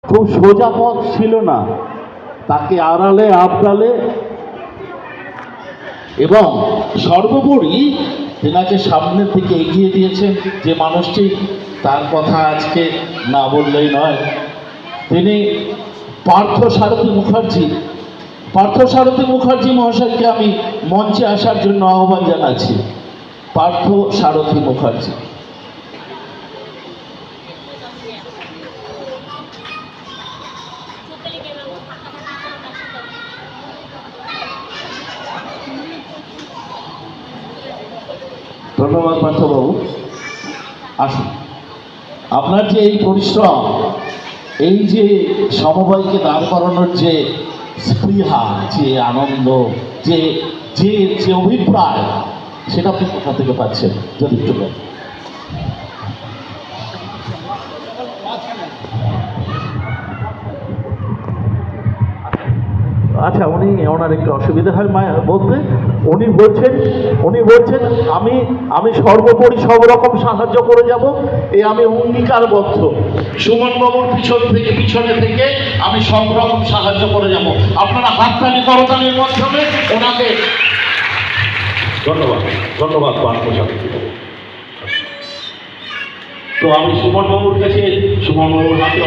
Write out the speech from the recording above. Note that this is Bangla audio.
খুব সোজা পথ ছিল না, তাকে আড়ালে আবডালে এবং সর্বোপরি তেনাকে সামনের দিকে এগিয়ে দিয়েছেন যে মানুষটি, তার কথা আজকে না বললেই নয়। তিনি পার্থসারথী মুখার্জি। পার্থসারথী মুখার্জি মহাশয়কে আমি মঞ্চে আসার জন্য আহ্বান জানাচ্ছি। পার্থসারথী মুখার্জি। ধন্যবাদ পার্থবাবু। আসুন, আপনার যে এই পরিশ্রম, এই যে সমবায়কে দাঁড় করানোর যে স্পৃহা, যে আনন্দ, যে যে যে অভিপ্রায়, সেটা আপনি কোথা থেকে পাচ্ছেন যদি একটু বলেন। আচ্ছা, ওনার একটু অসুবিধা হয় বলতে। উনি বলছেন আমি সর্বোপরি সব রকম সাহায্য করে যাব, আমি অঙ্গীকারবদ্ধ। সুমন বাবুর পিছনে থেকে আমি সব রকম সাহায্য করে যাব। আপনারা হাততালি করতালির মাধ্যমে ওনাকে ধন্যবাদ পার্থসারথী বাবু। তো আমি সুমন বাবুর হাতে